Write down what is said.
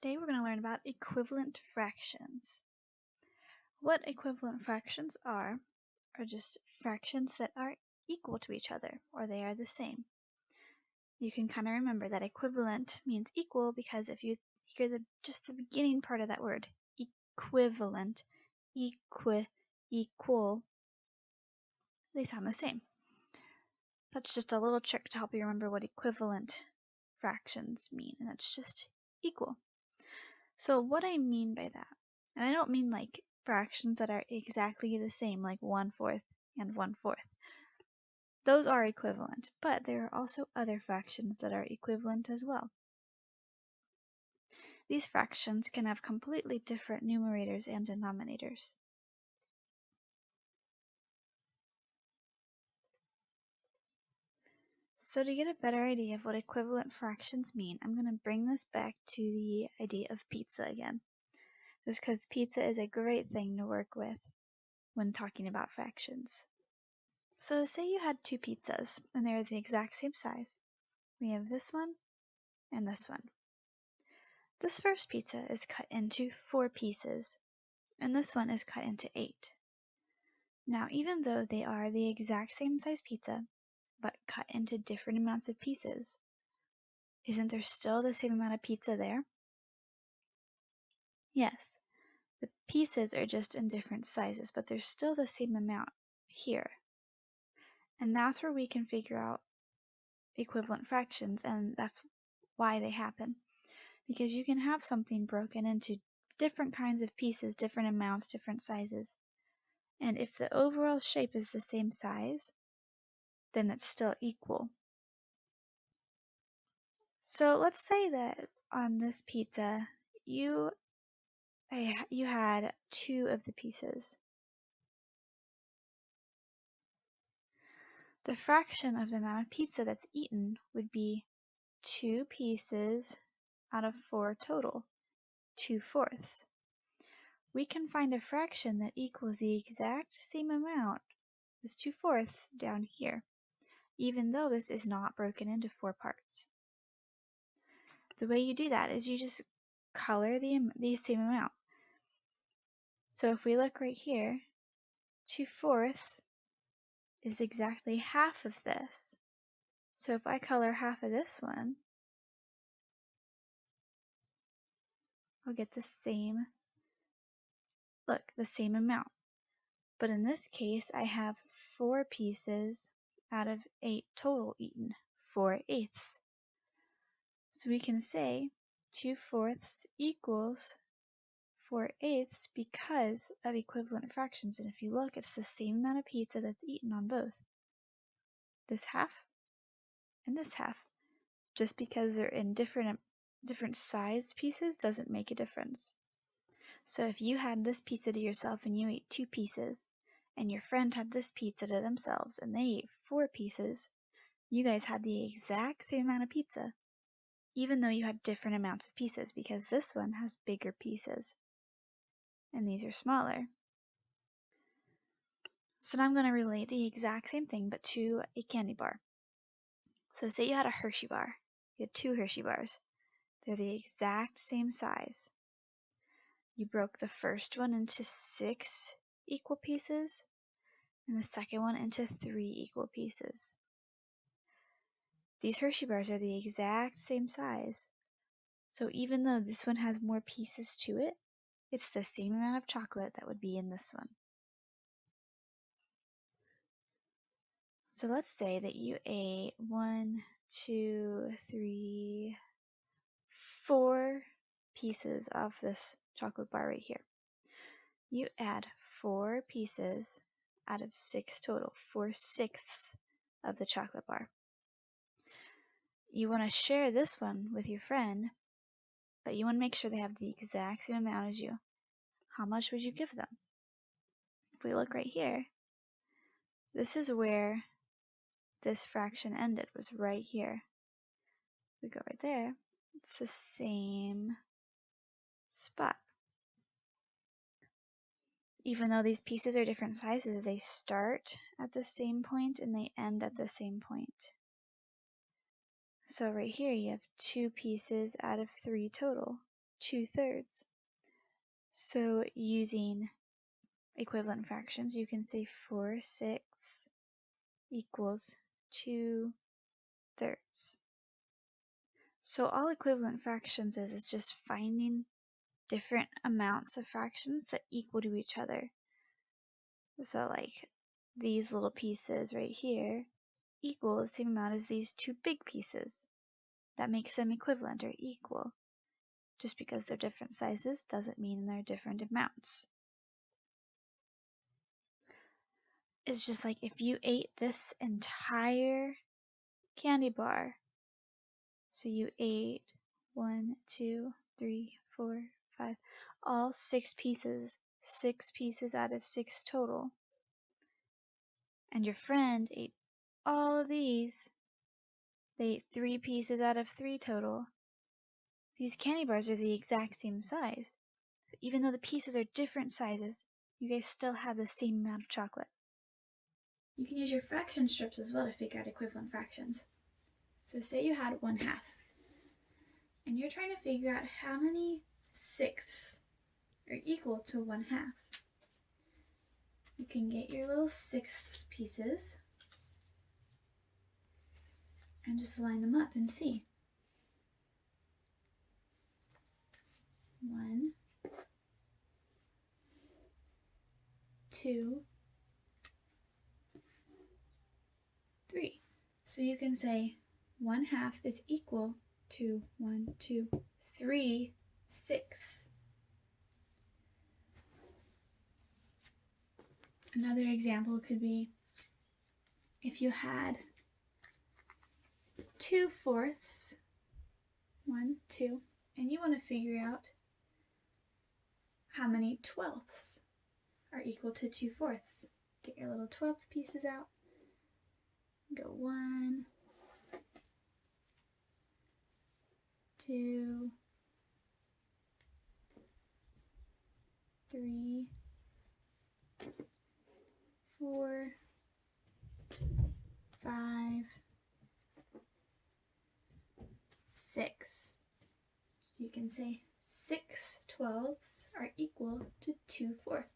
Today we're going to learn about equivalent fractions. What equivalent fractions are just fractions that are equal to each other, or they are the same. You can kind of remember that equivalent means equal because if you hear just the beginning part of that word, equivalent, equal, they sound the same. That's just a little trick to help you remember what equivalent fractions mean, and that's just equal. So what I mean by that, and I don't mean like fractions that are exactly the same, like 1/4 and 1/4. Those are equivalent, but there are also other fractions that are equivalent as well. These fractions can have completely different numerators and denominators. So to get a better idea of what equivalent fractions mean, I'm going to bring this back to the idea of pizza again. Just because pizza is a great thing to work with when talking about fractions. So say you had two pizzas and they're the exact same size. We have this one and this one. This first pizza is cut into 4 pieces and this one is cut into 8. Now even though they are the exact same size pizza but cut into different amounts of pieces, isn't there still the same amount of pizza there? Yes, the pieces are just in different sizes, but there's still the same amount here. And that's where we can figure out equivalent fractions, and that's why they happen. Because you can have something broken into different kinds of pieces, different amounts, different sizes. And if the overall shape is the same size, then it's still equal. So let's say that on this pizza, you had 2 of the pieces. The fraction of the amount of pizza that's eaten would be 2 pieces out of 4 total, 2/4. We can find a fraction that equals the exact same amount as 2/4 down here, even though this is not broken into 4 parts. The way you do that is you just color the same amount. So if we look right here, 2/4 is exactly half of this. So if I color half of this one, I'll get the same amount. But in this case, I have 4 pieces out of 8 total eaten, 4/8. So we can say 2/4 equals 4/8 because of equivalent fractions. And if you look, it's the same amount of pizza that's eaten on both. This half and this half. Just because they're in different sized pieces doesn't make a difference. So if you had this pizza to yourself and you ate 2 pieces, and your friend had this pizza to themselves and they ate 4 pieces, you guys had the exact same amount of pizza, even though you had different amounts of pieces, because this one has bigger pieces and these are smaller. So now I'm going to relate the exact same thing but to a candy bar. So say you had a Hershey bar. You had 2 Hershey bars. They're the exact same size. You broke the first one into 6 equal pieces and the second one into 3 equal pieces. These Hershey bars are the exact same size. So even though this one has more pieces to it, it's the same amount of chocolate that would be in this one. So let's say that you ate 1, 2, 3, 4 pieces of this chocolate bar right here. You add 4 pieces out of 6 total, 4/6 of the chocolate bar. You want to share this one with your friend, but you want to make sure they have the exact same amount as you. How much would you give them? If we look right here, this is where this fraction ended, was right here. We go right there, it's the same spot. Even though these pieces are different sizes, they start at the same point and they end at the same point. So right here you have 2 pieces out of 3 total, 2/3. So using equivalent fractions, you can say 4/6 equals 2/3. So all equivalent fractions is just finding different amounts of fractions that equal to each other. So like these little pieces right here equal the same amount as these two big pieces. That makes them equivalent or equal. Just because they're different sizes doesn't mean they're different amounts. It's just like if you ate this entire candy bar. So you ate 1, 2, 3, 4, 5, all 6 pieces out of 6 total. And your friend ate all of these. They ate 3 pieces out of 3 total. These candy bars are the exact same size. So even though the pieces are different sizes, you guys still have the same amount of chocolate. You can use your fraction strips as well to figure out equivalent fractions. So say you had 1/2, and you're trying to figure out how many sixths are equal to 1/2. You can get your little sixths pieces and just line them up and see. 1, 2, 3. So you can say 1/2 is equal to 1, 2, 3 sixths. Another example could be if you had 2/4, 1, 2, and you want to figure out how many twelfths are equal to 2/4. Get your little 12th pieces out. Go 1, 2, 3, 4, 5, 6. You can say 6/12 are equal to 2/4.